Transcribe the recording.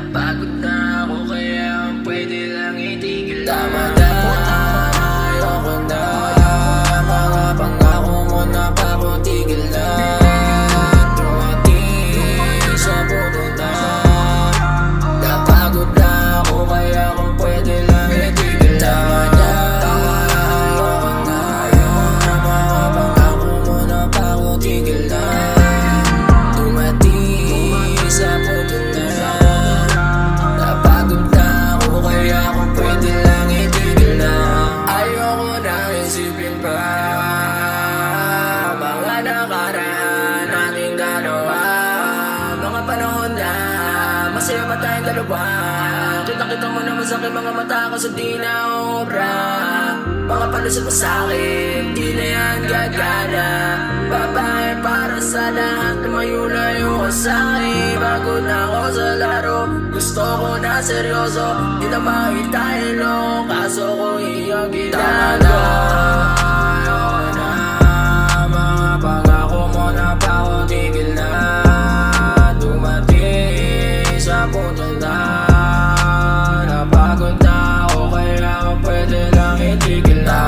Napagod na ako kaya pwede lang itigil. Tama na, ayoko na. Mga pangako mo na parang tigil na. Dumating sa puto na. Napagod na ako kaya kung pwede lang itigil na. Tama na, ayoko na. Mga pangako mo na parang tigil na. Dumating sa puto na. Napagod na ako kaya kung pwede lang itigil na. Ayoko na isipin pa mga nakaraan nating dalawa. Mga panahon na masaya pa tayong dalawa. Kita mo naman sa aking mga mata ko sa di na obra. Mga palusot mo sa'kin, di na yan gagana. Babae para sa lahat, lumayo-layo ka sa'kin. Bago na ako sa laro, gusto ko na seryoso. Di na makitahilo, kaso ko iyong ginagawa. Ayoko na, mga pangako mo na parang tigil na. Dumating sa punto na. Napagod na ako kaya pwede lang itigil na.